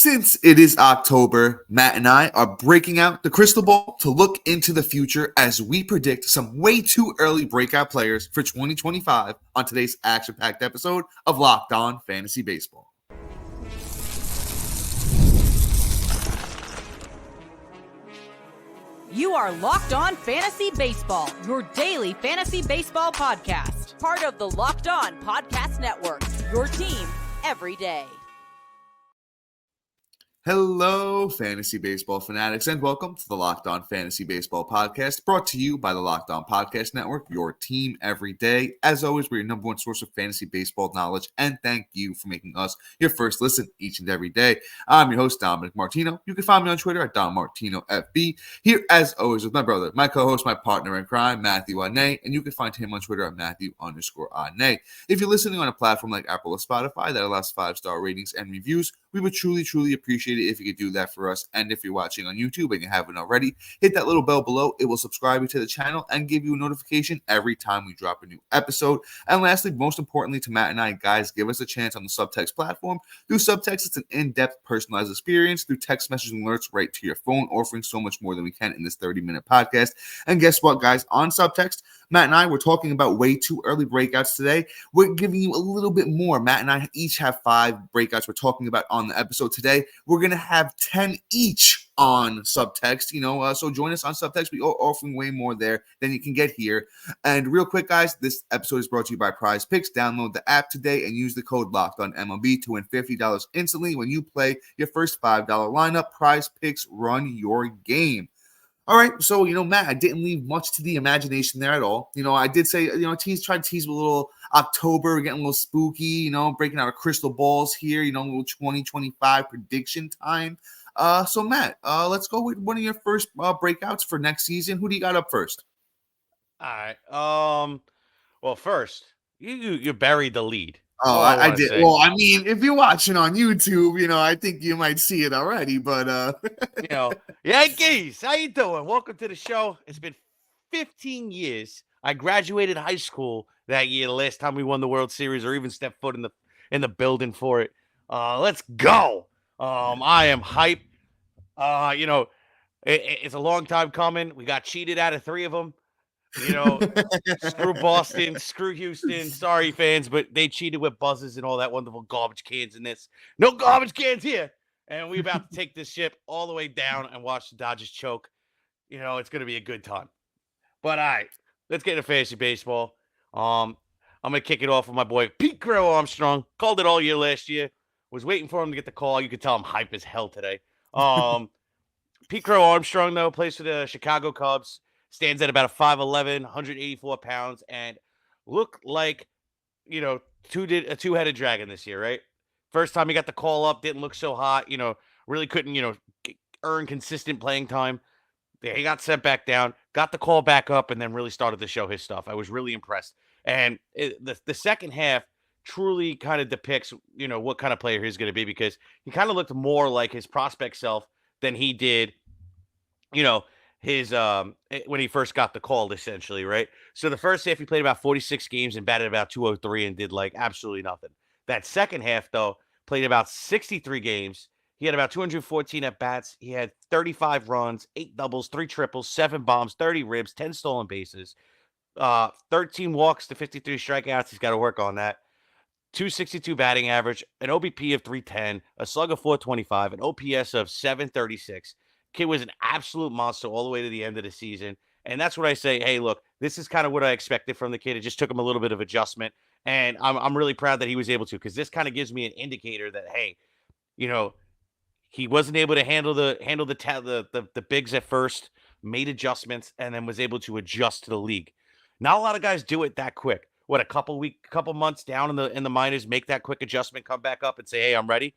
Since it is October, Matt and I are breaking out the crystal ball to look into the future as we predict some way too early breakout players for 2025 on today's action-packed episode of Locked On Fantasy Baseball. You are Locked On Fantasy Baseball, your daily fantasy baseball podcast. Part of the Locked On Podcast Network, your team every day. Hello, fantasy baseball fanatics, and welcome to the Locked On Fantasy Baseball podcast, brought to you by the Locked On Podcast Network, your team every day. As always, we're your number one source of fantasy baseball knowledge, and thank you for making us your first listen each and every day. I'm your host, Domonic Martino. You can find me on Twitter at DomMartinoFB. Here, as always, with my brother, my co-host, my partner in crime, Matthew Ane, and you can find him on Twitter at Matthew_Ane. If you're listening on a platform like Apple or Spotify that allows 5-star ratings and reviews, we would truly appreciate it if you could do that for us. And if you're watching on YouTube and you haven't already, hit that little bell below. It will subscribe you to the channel and give you a notification every time we drop a new episode. And lastly, most importantly to Matt and I, guys, give us a chance on the Subtext platform. Through Subtext, it's an in-depth personalized experience through text messaging alerts right to your phone, offering so much more than we can in this 30-minute podcast. And guess what, guys? On Subtext, Matt and I, we're talking about way too early breakouts today. We're giving you a little bit more. Matt and I each have 5 breakouts we're talking about on the episode today. We're going to have 10 each on Subtext, so join us on Subtext. We are offering way more there than you can get here. And real quick, guys, this episode is brought to you by Prize Picks. Download the app today and use the code LOCKEDONMLB to win $50 instantly when you play your first $5 lineup. Prize Picks, run your game. All right, so, Matt, I didn't leave much to the imagination there at all. I did say, try to tease a little October, getting a little spooky, breaking out of crystal balls here, a little 2025 prediction time. So, Matt, let's go with one of your first breakouts for next season. Who do you got up first? All right. Well, first, you buried the lead. Oh, I did. Say. Well, I mean, if you're watching on YouTube, I think you might see it already, but Yankees, how you doing? Welcome to the show. It's been 15 years. I graduated high school that year, the last time we won the World Series or even stepped foot in the building for it. Let's go. I am hyped. It's a long time coming. We got cheated out of 3 of them. Screw Boston, screw Houston. Sorry, fans, but they cheated with buzzes and all that wonderful garbage cans in this. No garbage cans here. And we're about to take this ship all the way down and watch the Dodgers choke. It's going to be a good time. But all right, let's get into fantasy baseball. I'm going to kick it off with my boy, Pete Crow-Armstrong. Called it all year last year. Was waiting for him to get the call. You could tell I'm hype as hell today. Pete Crow-Armstrong, though, plays for the Chicago Cubs. Stands at about a 5'11", 184 pounds, and looked like, a two-headed dragon this year, right? First time he got the call up, didn't look so hot, really couldn't, earn consistent playing time. He got sent back down, got the call back up, and then really started to show his stuff. I was really impressed. And the second half truly kind of depicts, what kind of player he's going to be, because he kind of looked more like his prospect self than he did, his when he first got the call, essentially, right? So the first half he played about 46 games and batted about 203 and did absolutely nothing. That second half, though, played about 63 games. He had about 214 at bats. He had 35 runs, 8 doubles, 3 triples, 7 bombs, 30 ribs, 10 stolen bases, 13 walks to 53 strikeouts. He's got to work on that. 262 batting average, an OBP of 310, a slug of 425, an OPS of 736. Kid was an absolute monster all the way to the end of the season. And that's what I say, hey, look, this is kind of what I expected from the kid. It just took him a little bit of adjustment. And I'm really proud that he was able to, because this kind of gives me an indicator that, hey, he wasn't able to handle the bigs at first, made adjustments, and then was able to adjust to the league. Not a lot of guys do it that quick. What, a couple months down in the minors, make that quick adjustment, come back up and say, hey, I'm ready.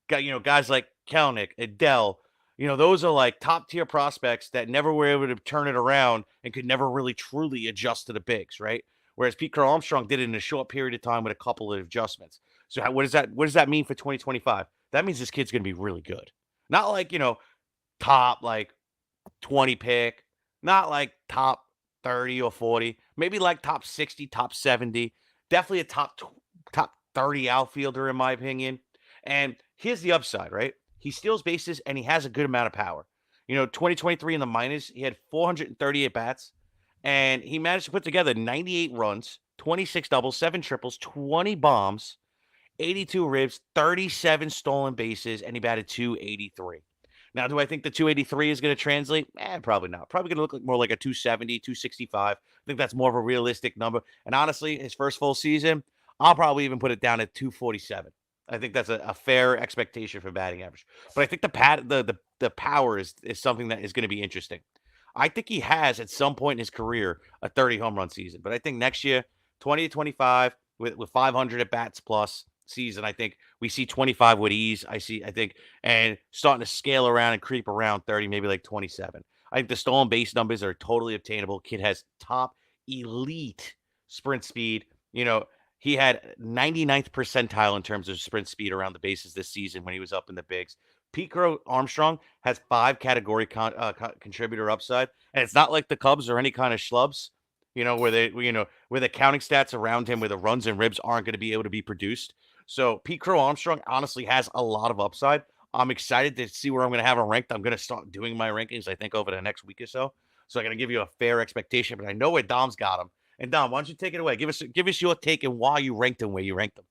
Got, guys like Kelenic, Adele, those are top tier prospects that never were able to turn it around and could never really truly adjust to the bigs, right? Whereas Pete Crow-Armstrong did it in a short period of time with a couple of adjustments. So what does that mean for 2025? That means this kid's going to be really good. Not top 20 pick, not top 30 or 40, maybe top 60, top 70, definitely a top 30 outfielder in my opinion. And here's the upside, right? he steals bases, and he has a good amount of power. 2023 in the minors, he had 438 bats, and he managed to put together 98 runs, 26 doubles, 7 triples, 20 bombs, 82 ribs, 37 stolen bases, and he batted 283. Now, do I think the 283 is going to translate? Probably not. Probably going to look more like a 270, 265. I think that's more of a realistic number. And honestly, his first full season, I'll probably even put it down at 247. I think that's a fair expectation for batting average. But I think the power is something that is going to be interesting. I think he has at some point in his career a 30 home run season. But I think next year, 20 to 25 with 500 at bats plus season, I think we see 25 with ease. I think, and starting to scale around and creep around 30, maybe like 27. I think the stolen base numbers are totally obtainable. Kid has top elite sprint speed. He had 99th percentile in terms of sprint speed around the bases this season when he was up in the bigs. Pete Crow-Armstrong has 5 category contributor upside, and it's not like the Cubs or any kind of schlubs, where the counting stats around him, where the runs and ribs aren't going to be able to be produced. So Pete Crow-Armstrong honestly has a lot of upside. I'm excited to see where I'm going to have him ranked. I'm going to start doing my rankings, I think, over the next week or so. So I'm going to give you a fair expectation, but I know where Dom's got him. And Dom, why don't you take it away? Give us your take and why you ranked him where you ranked him.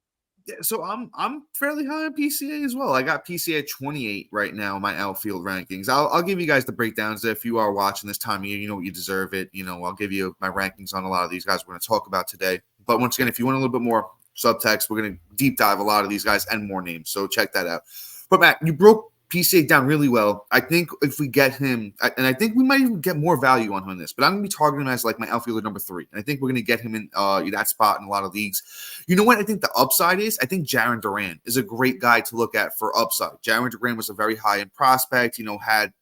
Yeah, so I'm fairly high on PCA as well. I got PCA at 28 right now, my outfield rankings. I'll give you guys the breakdowns if you are watching this time of year. You know what, you deserve it. I'll give you my rankings on a lot of these guys we're going to talk about today. But once again, if you want a little bit more subtext, we're going to deep dive a lot of these guys and more names. So check that out. But Matt, you broke PCA down really well. I think if we get him, and I think we might even get more value on this, but I'm going to be targeting him as like my outfielder number 3. And I think we're going to get him in that spot in a lot of leagues. You know what I think the upside is? I think Jarren Duran is a great guy to look at for upside. Jarren Duran was a very high-end prospect, had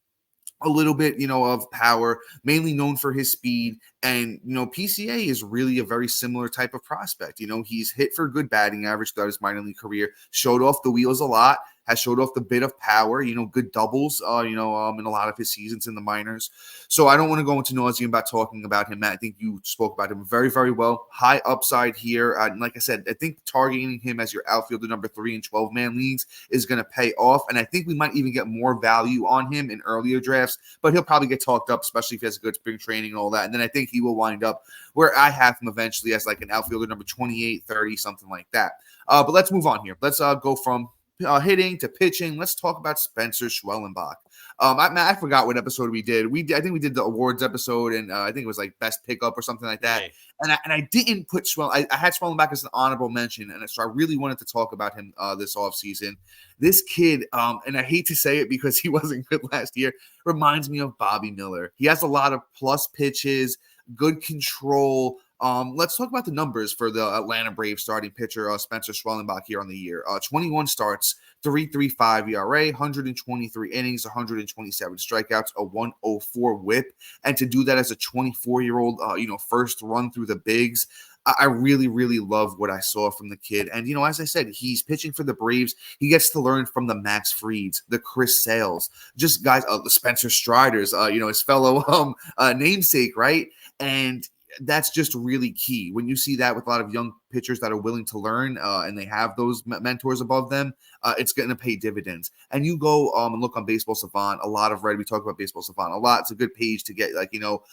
a little bit, of power, mainly known for his speed. And, PCA is really a very similar type of prospect. He's hit for good batting average throughout his minor league career, showed off the wheels a lot, has showed off the bit of power, good doubles, in a lot of his seasons in the minors. So I don't want to go into nauseam about talking about him, Matt. I think you spoke about him very, very well. High upside here. And like I said, I think targeting him as your outfielder number 3 in 12-man leagues is going to pay off. And I think we might even get more value on him in earlier drafts, but he'll probably get talked up, especially if he has a good spring training and all that. And then I think he will wind up where I have him eventually as like an outfielder number 28, 30, something like that. But let's move on here. Let's go from hitting to pitching. Let's talk about Spencer Schwellenbach. I forgot what episode we did. I think we did the awards episode, and I think it was like best pickup or something like that. Right. And I didn't put I had Schwellenbach as an honorable mention, and so I really wanted to talk about him this offseason. This kid, and I hate to say it because he wasn't good last year, reminds me of Bobby Miller. He has a lot of plus pitches, good control. Let's talk about the numbers for the Atlanta Braves starting pitcher, Spencer Schwellenbach, here on the year. 21 starts, 3.35 ERA, 123 innings, 127 strikeouts, a 104 whip. And to do that as a 24-year-old, first run through the bigs, I really, really love what I saw from the kid. And, as I said, he's pitching for the Braves. He gets to learn from the Max Frieds, the Chris Sales, just guys, the Spencer Striders, his fellow namesake, right? And that's just really key. When you see that with a lot of young pitchers that are willing to learn and they have those mentors above them, it's going to pay dividends. And you go and look on Baseball Savant, a lot of red. We talk about Baseball Savant a lot. It's a good page to get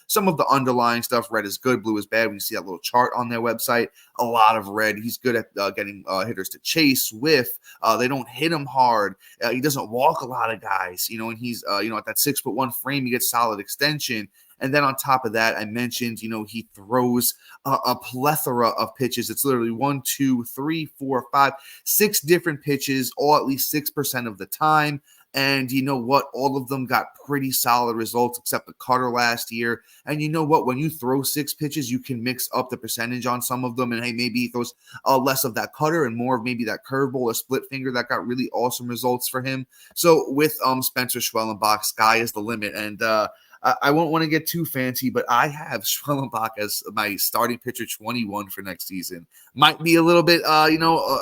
some of the underlying stuff. Red is good, blue is bad. When you see that little chart on their website, a lot of red. He's good at getting hitters to chase, whiff. They don't hit him hard. He doesn't walk a lot of guys, and he's, at that 6'1" frame, he gets solid extension. And then on top of that, I mentioned, he throws a plethora of pitches. It's literally 1, 2, 3, 4, 5, 6 different pitches, all at least 6% of the time. And you know what? All of them got pretty solid results except the cutter last year. And you know what? When you throw 6 pitches, you can mix up the percentage on some of them. And hey, maybe he throws less of that cutter and more of maybe that curveball or split finger that got really awesome results for him. So with Spencer Schwellenbach, sky is the limit. And I won't want to get too fancy, but I have Schwellenbach as my starting pitcher 21 for next season. Might be a little bit,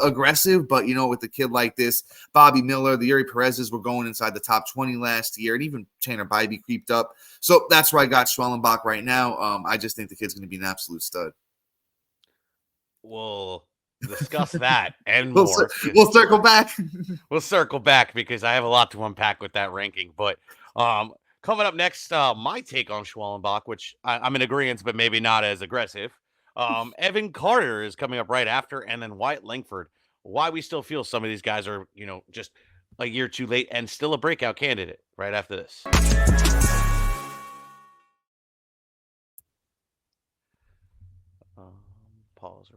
aggressive, but, with a kid like this, Bobby Miller, the Yuri Perez's were going inside the top 20 last year, and even Tanner Bybee creeped up. So that's where I got Schwellenbach right now. I just think the kid's going to be an absolute stud. Well, discuss that and We'll, more. we'll circle back. We'll circle back because I have a lot to unpack with that ranking. But coming up next, my take on Schwellenbach, which I'm in agreement, but maybe not as aggressive. Evan Carter is coming up right after, and then Wyatt Langford. Why we still feel some of these guys are, just a year too late and still a breakout candidate right after this. Pause.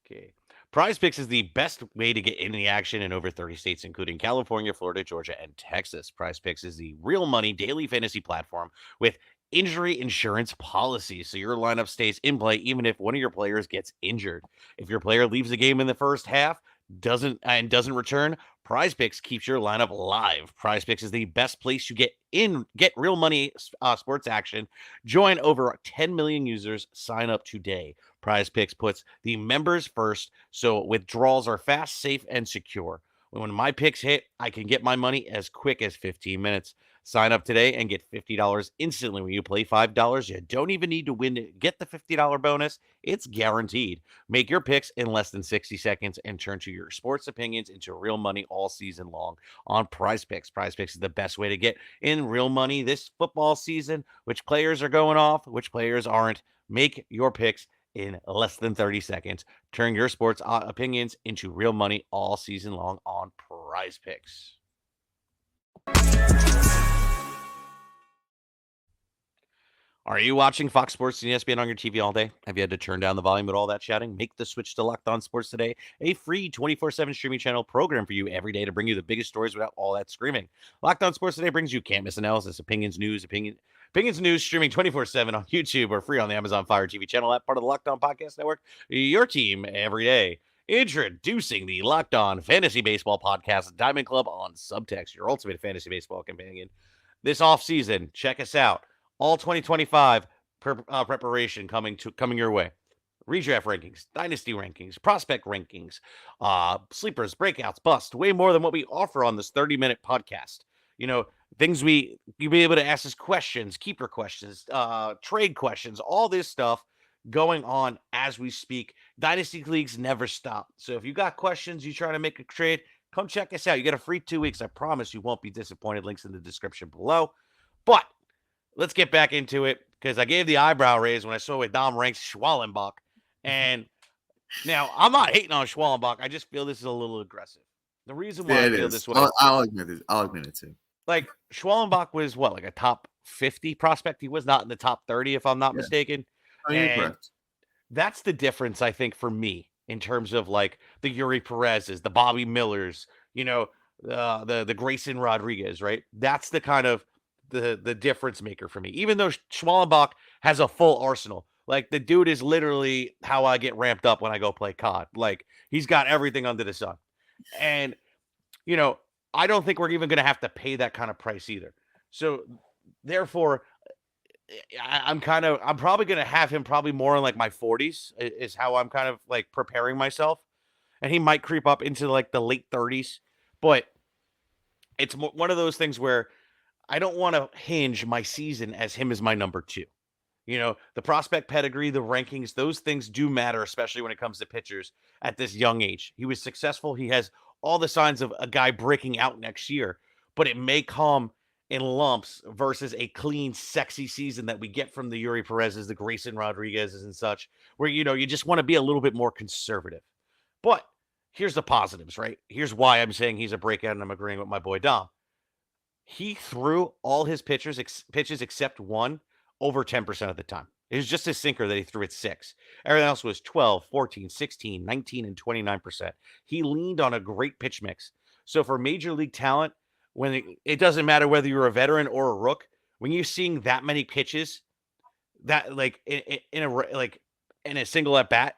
Okay. Prize Picks is the best way to get in the action in over 30 states, including California, Florida, Georgia, and Texas. Prize Picks is the real money daily fantasy platform with injury insurance policies, so your lineup stays in play even if one of your players gets injured. If your player leaves the game in the first half, doesn't return, Prize Picks keeps your lineup live. Prize Picks is the best place you get real money sports action. Join over 10 million users. Sign up today. Prize Picks puts the members first, so withdrawals are fast, safe, and secure. When my picks hit, I can get my money as quick as 15 minutes. Sign up today and get $50 instantly when you play $5. You don't even need to win to get the $50 bonus. It's guaranteed. Make your picks in less than 60 seconds and turn to your sports opinions into real money all season long on Prize Picks. Prize Picks is the best way to get in real money this football season. Which players are going off, which players aren't. Make your picks in less than 30 seconds. Turn your sports opinions into real money all season long on Prize Picks. Are you watching Fox Sports and ESPN on your TV all day? Have you had to turn down the volume with all that shouting? Make the switch to Locked On Sports today, a free 24/7 streaming channel program for you every day to bring you the biggest stories without all that screaming. Locked On Sports today brings you can't miss analysis, opinions, news, streaming 24/7 on YouTube or free on the Amazon Fire TV channel app, part of the Locked On Podcast Network. Your team every day. Introducing the Locked On Fantasy Baseball Podcast Diamond Club on Subtext, your ultimate fantasy baseball companion. This offseason, check us out. All 2025 preparation coming your way. Redraft rankings, dynasty rankings, prospect rankings, sleepers, breakouts, bust, way more than what we offer on this 30-minute podcast. Things you'll be able to ask us questions, keeper questions, trade questions, all this stuff going on as we speak. Dynasty leagues never stop. So if you got questions, you trying to make a trade, come check us out. You get a free 2 weeks. I promise you won't be disappointed. Links in the description below. But let's get back into it because I gave the eyebrow raise when I saw where Dom ranks Schwellenbach. And now I'm not hating on Schwellenbach. I just feel this is a little aggressive. The reason why I feel this way. I'll admit it too. Like Schwellenbach was like a top 50 prospect. He was not in the top 30, if I'm not mistaken. Oh, you're correct. That's the difference, I think, for me in terms of like the Yuri Perez's, the Bobby Millers, the Grayson Rodriguez, right? That's the kind of the difference maker for me. Even though Schwellenbach has a full arsenal, like the dude is literally how I get ramped up when I go play COD. Like he's got everything under the sun. And, I don't think we're even going to have to pay that kind of price either. So therefore, I'm probably going to have him probably more in like my 40s is how I'm kind of like preparing myself. And he might creep up into like the late 30s, but it's one of those things where I don't want to hinge my season as him as my number 2. The prospect pedigree, the rankings, those things do matter, especially when it comes to pitchers at this young age. He was successful. He has all the signs of a guy breaking out next year, but it may come in lumps versus a clean, sexy season that we get from the Yuri Perez's, the Grayson Rodriguez's and such, where, you just want to be a little bit more conservative. But here's the positives, right? Here's why I'm saying he's a breakout and I'm agreeing with my boy Dom. He threw all his pitches except one over 10% of the time. It was just his sinker that he threw at 6. Everything else was 12, 14, 16, 19, and 29%. He leaned on a great pitch mix. So for major league talent, when it doesn't matter whether you're a veteran or a rook, when you're seeing that many pitches, that like in a single at bat,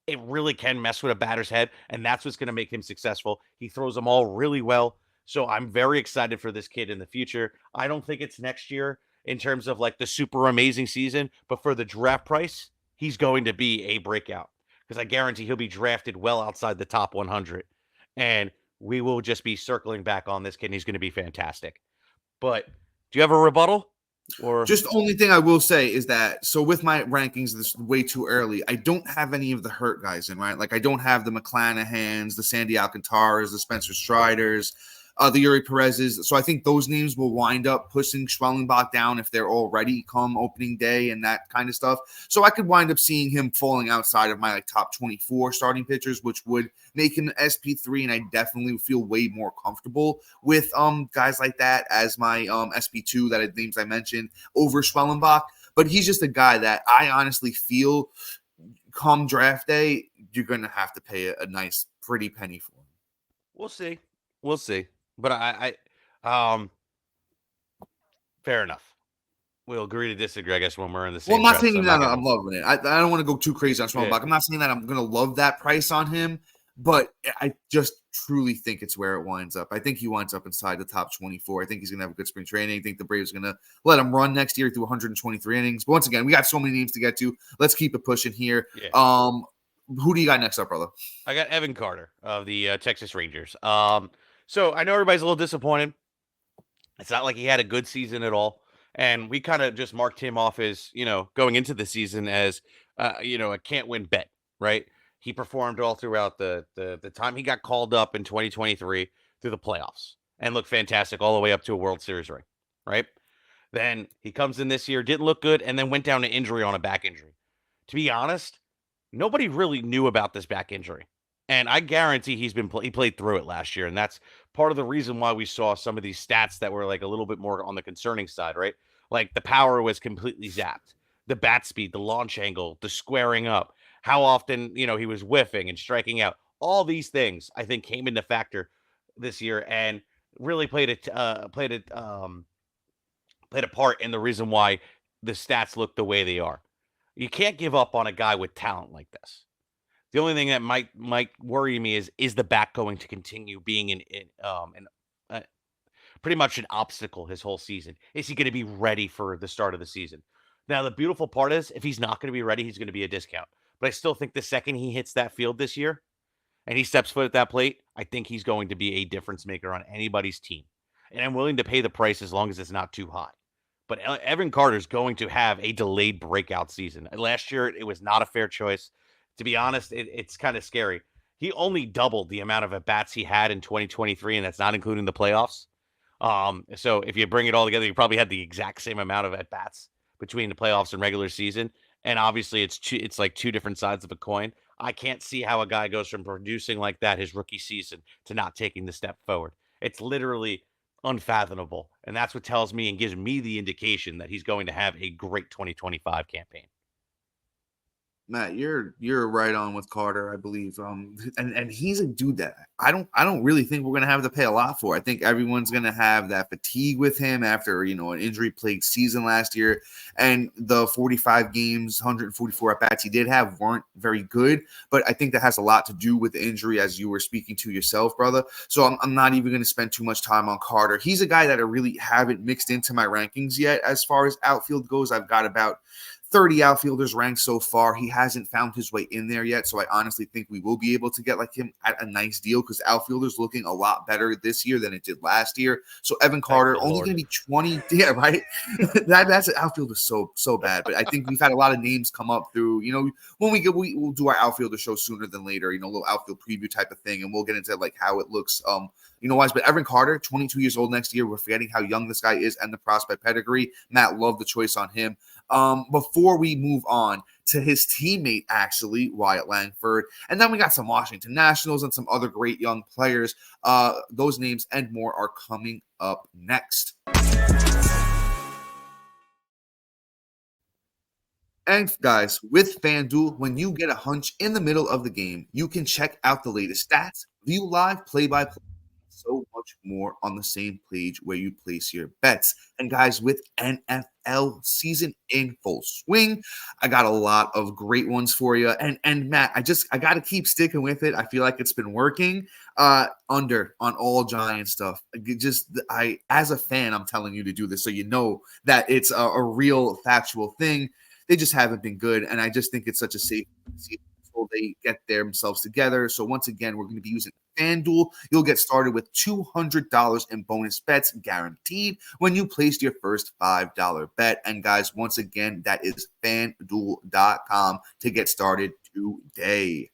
it really can mess with a batter's head, and that's what's going to make him successful. He throws them all really well. So I'm very excited for this kid in the future. I don't think it's next year in terms of like the super amazing season, but for the draft price, he's going to be a breakout because I guarantee he'll be drafted well outside the top 100. And we will just be circling back on this kid, and he's going to be fantastic. But do you have a rebuttal? Or just the only thing I will say is that, so with my rankings, this is way too early. I don't have any of the hurt guys in, right? Like I don't have the McClanahans, the Sandy Alcantaras, the Spencer Striders, the Yuri Perez's. So I think those names will wind up pushing Schwellenbach down if they're all ready come opening day and that kind of stuff. So I could wind up seeing him falling outside of my top 24 starting pitchers, which would make him SP3, and I definitely feel way more comfortable with guys like that as my SP2 names I mentioned over Schwellenbach. But he's just a guy that I honestly feel come draft day, you're going to have to pay a nice pretty penny for him. We'll see. But I fair enough. We'll agree to disagree, I guess, when we're in the same. Well, I'm not saying that I'm loving it. I don't want to go too crazy on Schwellenbach. I'm not saying that I'm going to love that price on him, but I just truly think it's where it winds up. I think he winds up inside the top 24. I think he's going to have a good spring training. I think the Braves are going to let him run next year through 123 innings. But once again, we got so many names to get to. Let's keep it pushing here. Yeah. Who do you got next up, brother? I got Evan Carter of the Texas Rangers. So I know everybody's a little disappointed. It's not like he had a good season at all. And we kind of just marked him off as, going into the season as, a can't win bet, right? He performed all throughout the time he got called up in 2023 through the playoffs and looked fantastic all the way up to a World Series ring, right? Then he comes in this year, didn't look good, and then went down to injury on a back injury. To be honest, nobody really knew about this back injury. And I guarantee he played through it last year. And that's part of the reason why we saw some of these stats that were like a little bit more on the concerning side, right? Like the power was completely zapped. The bat speed, the launch angle, the squaring up, how often, he was whiffing and striking out. All these things, I think, came into factor this year and really played a part in the reason why the stats look the way they are. You can't give up on a guy with talent like this. The only thing that might worry me is the back going to continue being pretty much an obstacle his whole season. Is he going to be ready for the start of the season? Now, the beautiful part is if he's not going to be ready, he's going to be a discount. But I still think the second he hits that field this year and he steps foot at that plate, I think he's going to be a difference maker on anybody's team. And I'm willing to pay the price as long as it's not too high. But Evan Carter's going to have a delayed breakout season. Last year, it was not a fair choice. To be honest, it's kind of scary. He only doubled the amount of at-bats he had in 2023, and that's not including the playoffs. So if you bring it all together, you probably had the exact same amount of at-bats between the playoffs and regular season. And obviously, it's like two different sides of a coin. I can't see how a guy goes from producing like that his rookie season to not taking the step forward. It's literally unfathomable. And that's what tells me and gives me the indication that he's going to have a great 2025 campaign. Matt, you're right on with Carter, I believe. And he's a dude that I don't really think we're gonna have to pay a lot for. I think everyone's gonna have that fatigue with him after an injury-plagued season last year, and the 45 games, 144 at bats he did have weren't very good. But I think that has a lot to do with the injury, as you were speaking to yourself, brother. So I'm not even gonna spend too much time on Carter. He's a guy that I really haven't mixed into my rankings yet. As far as outfield goes, I've got about 30 outfielders ranked so far. He hasn't found his way in there yet, so I honestly think we will be able to get like him at a nice deal because outfielders looking a lot better this year than it did last year. So Evan Carter only going to be 20. Yeah, right. That's an outfielder so bad, but I think we've had a lot of names come up through. When we'll do our outfielder show sooner than later. A little outfield preview type of thing, and we'll get into like how it looks. Wise, but Evan Carter, 22 years old next year. We're forgetting how young this guy is and the prospect pedigree. Matt loved the choice on him. Before we move on to his teammate, actually, Wyatt Langford, and then we got some Washington Nationals and some other great young players. Those names and more are coming up next. And guys, with FanDuel, when you get a hunch in the middle of the game, you can check out the latest stats, view live play-by-play, so much more on the same page where you place your bets. And guys, with NFL season in full swing, I got a lot of great ones for you. And Matt, I got to keep sticking with it. I feel like it's been working under on all Giant stuff. As a fan, I'm telling you to do this so you know that it's a real factual thing. They just haven't been good, and I just think it's such a safe until they get themselves together. So once again, we're going to be using FanDuel. You'll get started with $200 in bonus bets guaranteed when you place your first $5 bet. And guys, once again, that is FanDuel.com to get started today.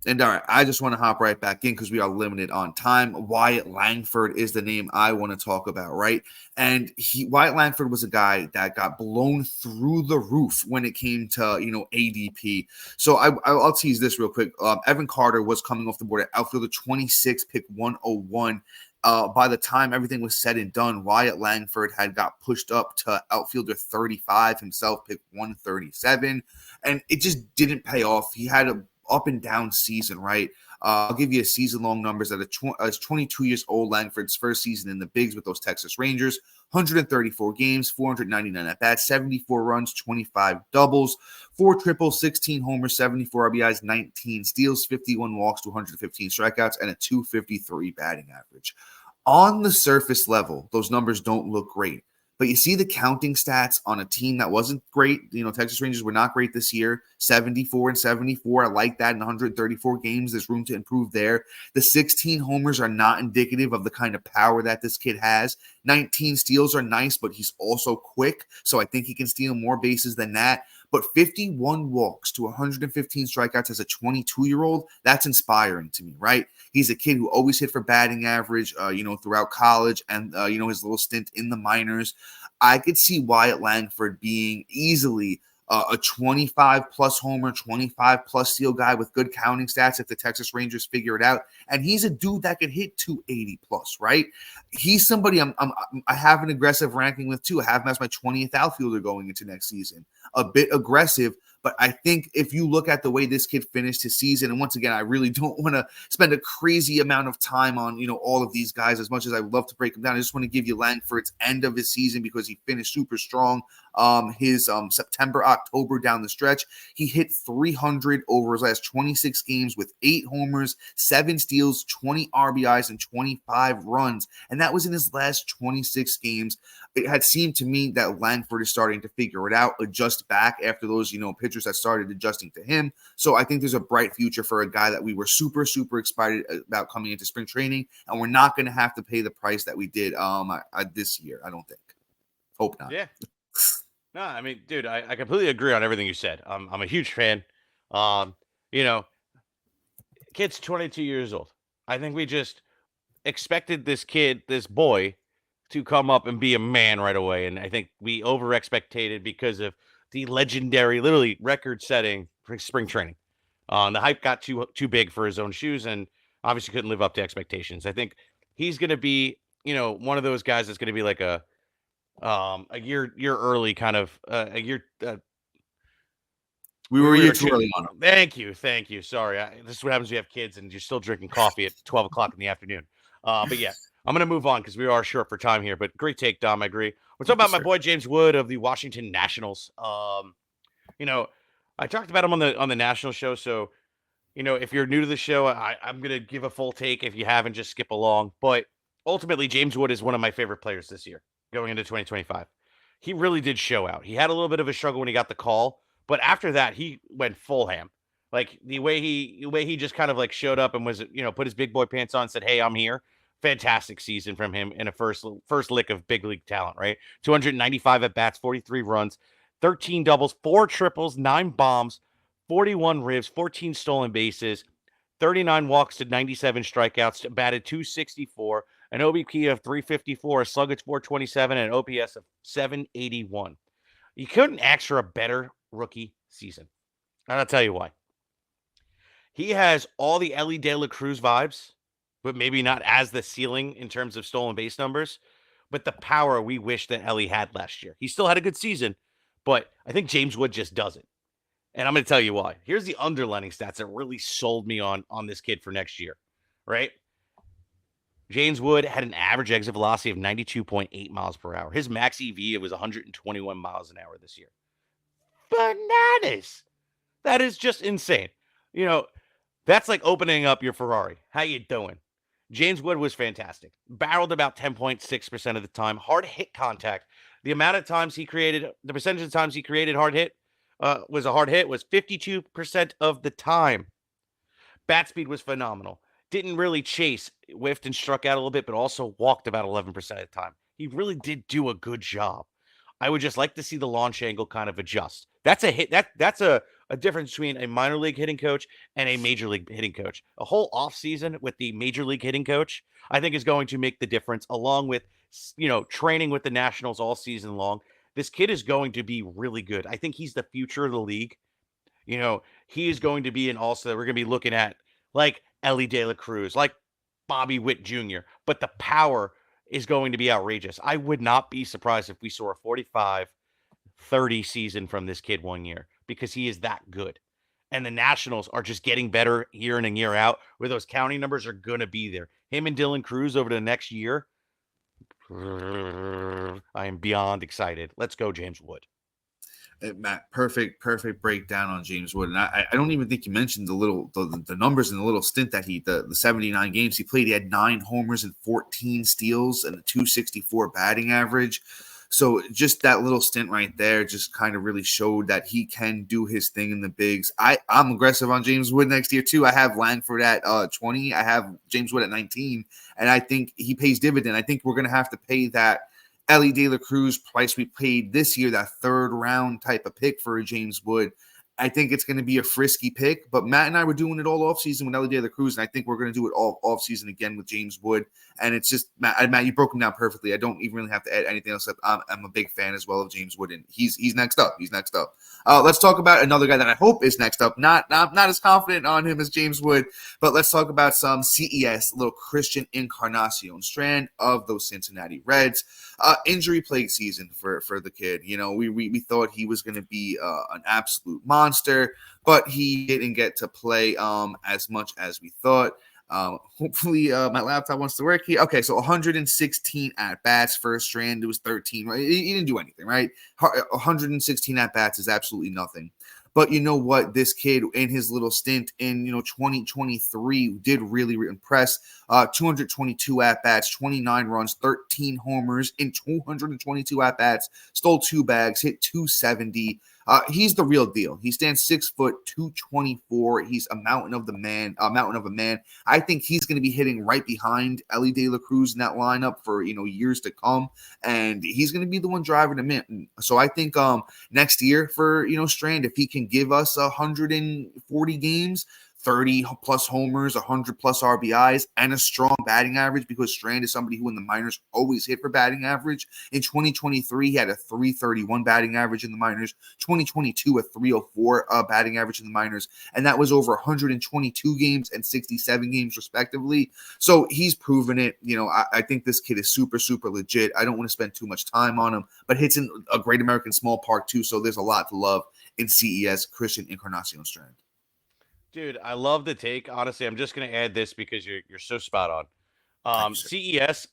And all right, I just want to hop right back in because we are limited on time. Wyatt Langford is the name I want to talk about, right? And Wyatt Langford was a guy that got blown through the roof when it came to, ADP. So I'll tease this real quick. Evan Carter was coming off the board at outfielder 26, pick 101. By the time everything was said and done, Wyatt Langford had got pushed up to outfielder 35 himself, pick 137. And it just didn't pay off. He had a up and down season, right? I'll give you a season-long numbers. As 22 years old, Langford's first season in the bigs with those Texas Rangers, 134 games, 499 at-bats, 74 runs, 25 doubles, 4 triples, 16 homers, 74 RBIs, 19 steals, 51 walks, 215 strikeouts, and a 253 batting average. On the surface level, those numbers don't look great. But you see the counting stats on a team that wasn't great. Texas Rangers were not great this year. 74 and 74. I like that in 134 games. There's room to improve there. The 16 homers are not indicative of the kind of power that this kid has. 19 steals are nice, but he's also quick. So I think he can steal more bases than that. But 51 walks to 115 strikeouts as a 22-year-old, that's inspiring to me, right? He's a kid who always hit for batting average, throughout college and, his little stint in the minors. I could see Wyatt Langford being easily a 25-plus homer, 25-plus steal guy with good counting stats if the Texas Rangers figure it out. And he's a dude that could hit 280-plus, right? He's somebody I have an aggressive ranking with, too. I have him as my 20th outfielder going into next season. A bit aggressive, but I think if you look at the way this kid finished his season, and once again, I really don't want to spend a crazy amount of time on, all of these guys as much as I would love to break them down. I just want to give you Langford's end of his season because he finished super strong. His September, October down the stretch, he hit 300 over his last 26 games with 8 homers, 7 steals, 20 RBIs, and 25 runs. And that was in his last 26 games. It had seemed to me that Langford is starting to figure it out, adjust back after those, pitchers that started adjusting to him. So I think there's a bright future for a guy that we were super, super excited about coming into spring training. And we're not going to have to pay the price that we did this year, I don't think. Hope not. Yeah. No, I mean, dude, I completely agree on everything you said. I'm a huge fan. Kid's 22 years old. I think we just expected this boy, to come up and be a man right away. And I think we over-expectated because of the legendary, literally record-setting spring training. The hype got too big for his own shoes and obviously couldn't live up to expectations. I think he's going to be, one of those guys that's going to be like a year early kind of a year. We were a year too early on him. Thank you. Sorry. This is what happens when you have kids and you're still drinking coffee at 12 o'clock in the afternoon. But yeah, I'm going to move on because we are short for time here. But great take, Dom. I agree. We're talking about my boy James Wood of the Washington Nationals. I talked about him on the National show. So, if you're new to the show, I'm going to give a full take. If you haven't, just skip along. But ultimately, James Wood is one of my favorite players this year going into 2025. He really did show out. He had a little bit of a struggle when he got the call. But after that, he went full ham. Like the way he just kind of like showed up and was, put his big boy pants on and said, "Hey, I'm here." Fantastic season from him in a first lick of big league talent, right? 295 at bats, 43 runs, 13 doubles, 4 triples, 9 bombs, 41 ribs, 14 stolen bases, 39 walks to 97 strikeouts, batted 264, an OBP of 354, a sluggage 427, and an OPS of 781. You couldn't ask for a better rookie season. And I'll tell you why. He has all the Elly De La Cruz vibes, but maybe not as the ceiling in terms of stolen base numbers, but the power we wish that Elly had last year. He still had a good season, but I think James Wood just doesn't. And I'm going to tell you why. Here's the underlining stats that really sold me on this kid for next year, right? James Wood had an average exit velocity of 92.8 miles per hour. His max EV was 121 miles an hour this year. Bananas. That is just insane. That's like opening up your Ferrari. How you doing? James Wood was fantastic. Barreled about 10.6% of the time. Hard hit contact The amount of times he created, the percentage of times he created hard hit was a hard hit was 52% of the time. Bat speed was phenomenal. Didn't really chase, whiffed and struck out a little bit, but also walked about 11% of the time. He really did do a good job. I would just like to see the launch angle kind of adjust. That's a hit. That's a difference between a minor league hitting coach and a major league hitting coach. A whole offseason with the major league hitting coach, I think, is going to make the difference, along with, training with the Nationals all season long. This kid is going to be really good. I think he's the future of the league. He is going to be an all-star. We're going to be looking at like Elly De La Cruz, like Bobby Witt Jr., but the power is going to be outrageous. I would not be surprised if we saw a 45-30 season from this kid one year, because he is that good. And the Nationals are just getting better year in and year out, where those counting numbers are going to be there. Him and Dylan Cruz over the next year, I am beyond excited. Let's go, James Wood. Matt, perfect breakdown on James Wood. And I don't even think you mentioned the numbers in the little stint that the 79 games he played. He had 9 homers and 14 steals and a 264 batting average. So just that little stint right there just kind of really showed that he can do his thing in the bigs. I'm aggressive on James Wood next year too. I have Langford at 20. I have James Wood at 19. And I think he pays dividend. I think we're going to have to pay that Elly De La Cruz price we paid this year, that 3rd round type of pick for James Wood. I think it's going to be a frisky pick, but Matt and I were doing it all offseason with Elly De La Cruz, and I think we're going to do it all offseason again with James Wood. And it's just, Matt, you broke him down perfectly. I don't even really have to add anything else. I'm a big fan as well of James Wood, and he's next up. He's next up. Let's talk about another guy that I hope is next up. Not as confident on him as James Wood, but let's talk about some CES, little Christian Encarnacion-Strand of those Cincinnati Reds. Injury plague season for the kid. We thought he was going to be an absolute monster, but he didn't get to play as much as we thought. Hopefully my laptop wants to work here. Okay, so 116 at-bats for Strand. It was 13, right? He didn't do anything, right? 116 at-bats is absolutely nothing. But you know what? This kid in his little stint in 2023 did really impress. 222 at-bats, 29 runs, 13 homers in 222 at-bats, stole 2 bags, hit 270. He's the real deal. He stands 6 foot, 224. He's a mountain of a man. I think he's going to be hitting right behind Elly De La Cruz in that lineup for years to come, and he's going to be the one driving him in. So I think next year for Strand, if he can give us 140 games, 30 plus homers, 100 plus RBIs, and a strong batting average, because Strand is somebody who in the minors always hit for batting average. In 2023, he had a 331 batting average in the minors. 2022, a 304 batting average in the minors. And that was over 122 games and 67 games, respectively. So he's proven it. I think this kid is super, super legit. I don't want to spend too much time on him, but hits in a Great American Small Park, too. So there's a lot to love in CES, Christian Encarnacion-Strand. Dude, I love the take. Honestly, I'm just going to add this because you're so spot on. CES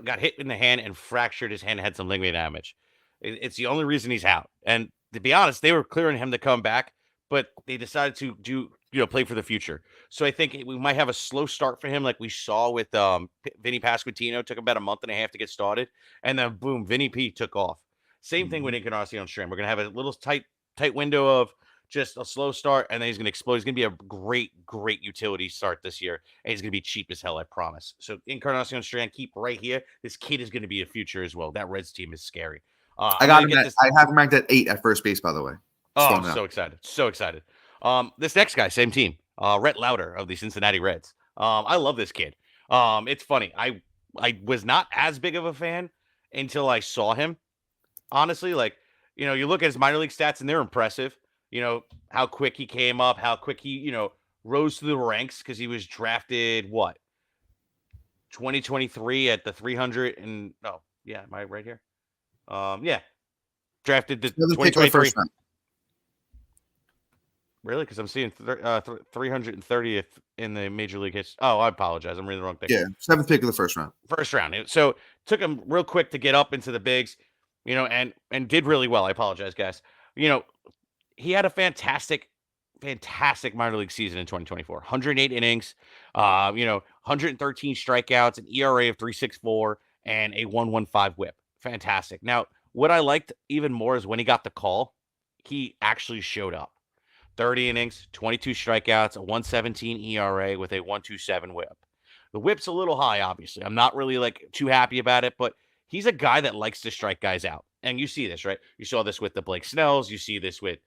got hit in the hand and fractured his hand and had some lingering damage. It's the only reason he's out. And to be honest, they were clearing him to come back, but they decided to play for the future. So I think we might have a slow start for him, like we saw with Vinny Pasquantino. Took about a month and a half to get started, and then boom, Vinny P took off. Same thing with Encarnacion-Strand. We're going to have a little tight window of just a slow start, and then he's going to explode. He's going to be a great utility start this year, and he's going to be cheap as hell, I promise. So Encarnacion-Strand, keep right here. This kid is going to be a future as well. That Reds team is scary. I have him ranked at 8 at first base, by the way. Oh, I'm so excited. This next guy, same team, Rhett Lowder of the Cincinnati Reds. I love this kid. It's funny. I was not as big of a fan until I saw him. Honestly, you look at his minor league stats, and they're impressive. How quick he came up, how quick he, rose through the ranks, because he was drafted, 2023 at the 300 and, am I right here? Drafted the 2023. Really? Because I'm seeing 330th in the Major League hits. Oh, I apologize. I'm reading the wrong thing. Yeah, 7th pick of the first round. So took him real quick to get up into the bigs, and did really well. I apologize, guys. He had a fantastic minor league season in 2024. 108 innings, 113 strikeouts, an ERA of 3.64, and a 1.15 WHIP. fantastic. Now, what I liked even more is when he got the call, he actually showed up. 30 innings, 22 strikeouts, a 117 ERA with a 127 whip. The whip's a little high, obviously. I'm not really like too happy about it, but he's a guy that likes to strike guys out. And you see this, right? You saw this with the Blake Snells. You see this with,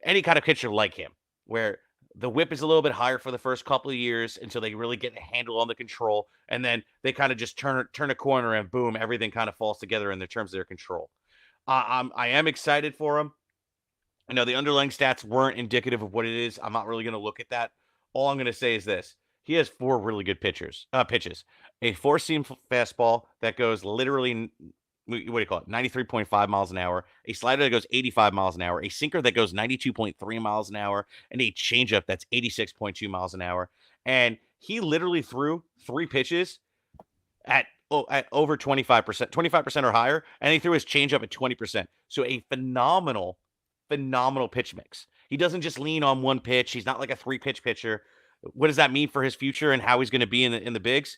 any kind of pitcher like him, where the whip is a little bit higher for the first couple of years until they really get a handle on the control. And then they kind of just turn a corner and boom, everything kind of falls together in the terms of their control. I am excited for him. I know the underlying stats weren't indicative of what it is. I'm not really going to look at that. All I'm going to say is this. He has 4 really good pitches. A 4-seam fastball that goes literally, what do you call it, 93.5 miles an hour. A slider that goes 85 miles an hour. A sinker that goes 92.3 miles an hour. And a changeup that's 86.2 miles an hour. And he literally threw 3 pitches at over 25% or higher. And he threw his changeup at 20%. So a phenomenal pitch mix. He doesn't just lean on one pitch. He's not like a 3-pitch pitcher. What does that mean for his future and how he's going to be in the bigs?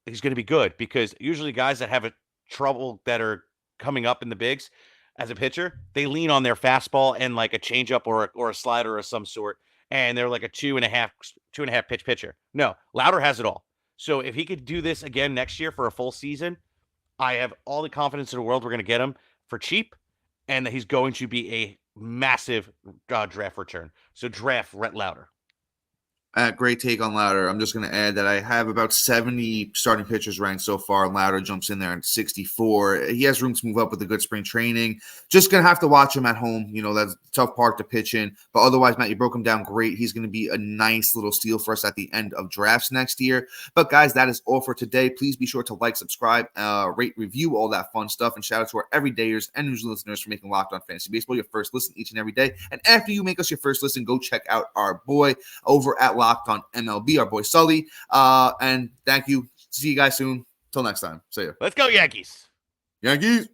He's going to be good, because usually guys that have a trouble that are coming up in the bigs as a pitcher, they lean on their fastball and like a changeup or a slider of some sort, and they're like a 2.5 pitch pitcher. No, Lowder has it all. So if he could do this again next year for a full season, I have all the confidence in the world we're going to get him for cheap, and that he's going to be a massive draft return. So draft Rhett Lowder. Great take on Lowder. I'm just going to add that I have about 70 starting pitchers ranked so far. Lowder jumps in there at 64. He has room to move up with a good spring training. Just going to have to watch him at home. That's a tough part to pitch in. But otherwise, Matt, you broke him down great. He's going to be a nice little steal for us at the end of drafts next year. But guys, that is all for today. Please be sure to like, subscribe, rate, review, all that fun stuff. And shout out to our everydayers and news listeners for making Locked On Fantasy Baseball your first listen each and every day. And after you make us your first listen, go check out our boy over at Locked On MLB, our boy Sully. And thank you. See you guys soon. Till next time. See ya. Let's go, Yankees. Yankees.